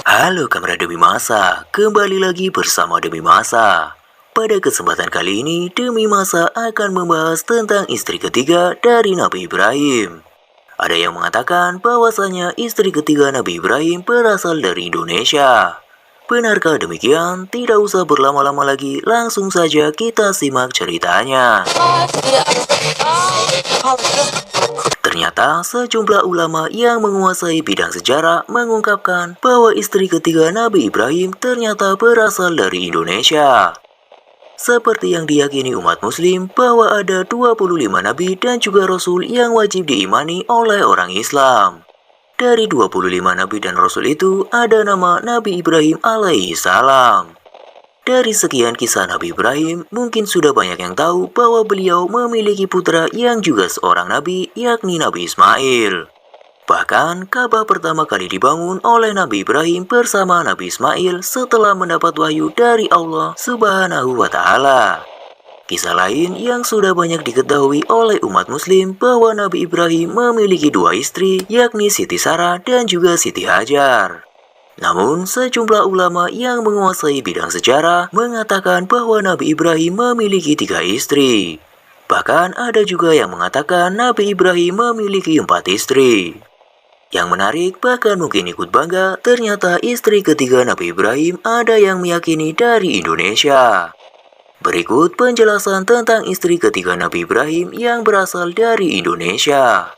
Halo kamera Demi Masa, kembali lagi bersama Demi Masa. Pada kesempatan kali ini, Demi Masa akan membahas tentang istri ketiga dari Nabi Ibrahim. Ada yang mengatakan bahwasanya istri ketiga Nabi Ibrahim berasal dari Indonesia. Benarkah demikian? Tidak usah berlama-lama lagi, langsung saja kita simak ceritanya. Ternyata sejumlah ulama yang menguasai bidang sejarah mengungkapkan bahwa istri ketiga Nabi Ibrahim ternyata berasal dari Indonesia. Seperti yang diyakini umat muslim bahwa ada 25 nabi dan juga rasul yang wajib diimani oleh orang Islam. Dari 25 nabi dan rasul itu ada nama Nabi Ibrahim alaihi salam. Dari sekian kisah Nabi Ibrahim, mungkin sudah banyak yang tahu bahwa beliau memiliki putra yang juga seorang nabi, yakni Nabi Ismail. Bahkan, Ka'bah pertama kali dibangun oleh Nabi Ibrahim bersama Nabi Ismail setelah mendapat wahyu dari Allah Subhanahu wa Ta'ala. Kisah lain yang sudah banyak diketahui oleh umat muslim bahwa Nabi Ibrahim memiliki dua istri, yakni Siti Sarah dan juga Siti Hajar. Namun, sejumlah ulama yang menguasai bidang sejarah mengatakan bahwa Nabi Ibrahim memiliki 3 istri. Bahkan ada juga yang mengatakan Nabi Ibrahim memiliki 4 istri. Yang menarik, bahkan mungkin ikut bangga, ternyata istri ketiga Nabi Ibrahim ada yang meyakini dari Indonesia. Berikut penjelasan tentang istri ketiga Nabi Ibrahim yang berasal dari Indonesia.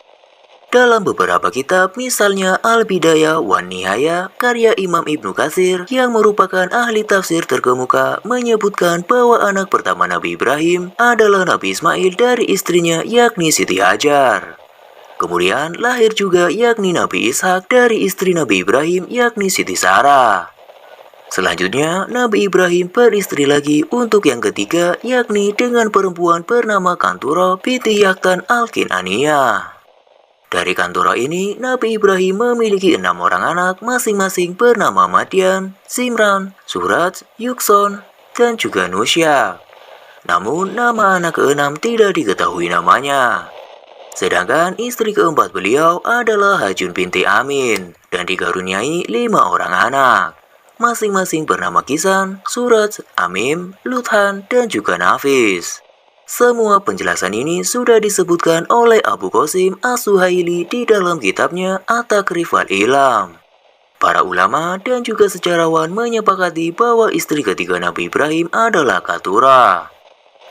Dalam beberapa kitab, misalnya Al-Bidayah wan Nihayah, karya Imam Ibnu Katsir yang merupakan ahli tafsir terkemuka, menyebutkan bahwa anak pertama Nabi Ibrahim adalah Nabi Ismail dari istrinya yakni Siti Hajar. Kemudian lahir juga yakni Nabi Ishak dari istri Nabi Ibrahim yakni Siti Sarah. Selanjutnya, Nabi Ibrahim beristri lagi untuk yang ketiga, yakni dengan perempuan bernama Kantura binti Yaktan Al-Kinaniyah. Dari Kantura ini, Nabi Ibrahim memiliki 6 orang anak, masing-masing bernama Madian, Simran, Suraj, Yukson, dan juga Nusyak. Namun, nama anak ke-6 tidak diketahui namanya. Sedangkan istri keempat beliau adalah Hajun binti Amin, dan dikaruniai 5 orang anak. Masing-masing bernama Kisan, Suraj, Amim, Luthan, dan juga Nafis. Semua penjelasan ini sudah disebutkan oleh Abu Qasim As-Suhaili di dalam kitabnya At-Takrif wal-Ilam. Para ulama dan juga sejarawan menyepakati bahwa istri ketiga Nabi Ibrahim adalah Katura.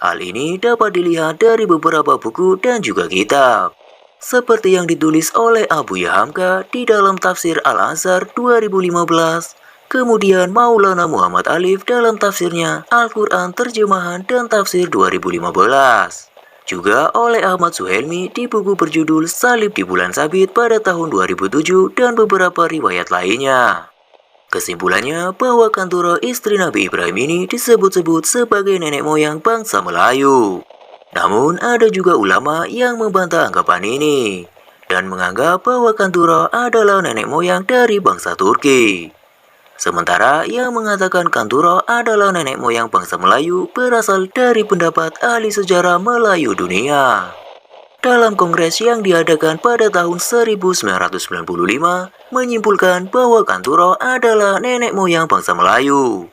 Hal ini dapat dilihat dari beberapa buku dan juga kitab. Seperti yang ditulis oleh Abu Yahamka di dalam tafsir Al-Azhar 2015. Kemudian Maulana Muhammad Alif dalam tafsirnya Al-Quran Terjemahan dan Tafsir 2015. Juga oleh Ahmad Suhelmi di buku berjudul Salib di Bulan Sabit pada tahun 2007 dan beberapa riwayat lainnya. Kesimpulannya bahwa Kantura istri Nabi Ibrahim ini disebut-sebut sebagai nenek moyang bangsa Melayu. Namun ada juga ulama yang membantah anggapan ini dan menganggap bahwa Kantura adalah nenek moyang dari bangsa Turki. Sementara yang mengatakan Kantura adalah nenek moyang bangsa Melayu berasal dari pendapat ahli sejarah Melayu dunia. Dalam kongres yang diadakan pada tahun 1995, menyimpulkan bahwa Kantura adalah nenek moyang bangsa Melayu.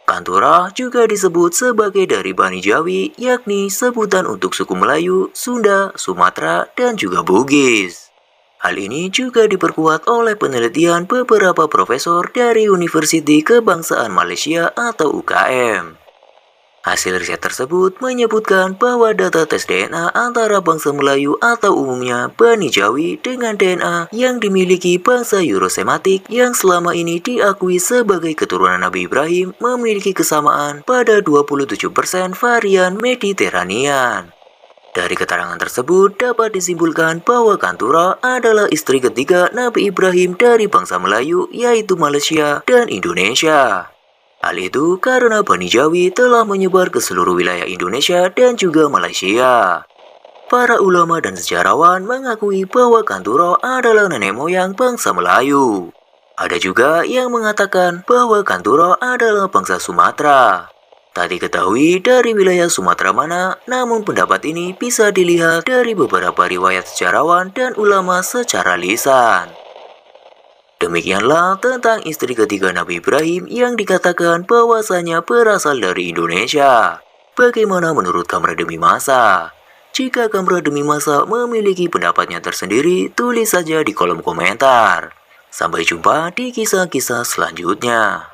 Kantura juga disebut sebagai dari Bani Jawi, yakni sebutan untuk suku Melayu, Sunda, Sumatera, dan juga Bugis. Hal ini juga diperkuat oleh penelitian beberapa profesor dari Universiti Kebangsaan Malaysia atau UKM. Hasil riset tersebut menyebutkan bahwa data tes DNA antara bangsa Melayu atau umumnya Bani Jawi dengan DNA yang dimiliki bangsa Eurosematik yang selama ini diakui sebagai keturunan Nabi Ibrahim memiliki kesamaan pada 27% varian Mediterranean. Dari keterangan tersebut dapat disimpulkan bahwa Kantura adalah istri ketiga Nabi Ibrahim dari bangsa Melayu yaitu Malaysia dan Indonesia. Hal itu karena Bani Jawi telah menyebar ke seluruh wilayah Indonesia dan juga Malaysia. Para ulama dan sejarawan mengakui bahwa Kantura adalah nenek moyang bangsa Melayu. Ada juga yang mengatakan bahwa Kantura adalah bangsa Sumatera. Tak diketahui dari wilayah Sumatera mana, namun pendapat ini bisa dilihat dari beberapa riwayat sejarawan dan ulama secara lisan. Demikianlah tentang istri ketiga Nabi Ibrahim yang dikatakan bahwasanya berasal dari Indonesia. Bagaimana menurut Kamra Demi Masa? Jika Kamra Demi Masa memiliki pendapatnya tersendiri, tulis saja di kolom komentar. Sampai jumpa di kisah-kisah selanjutnya.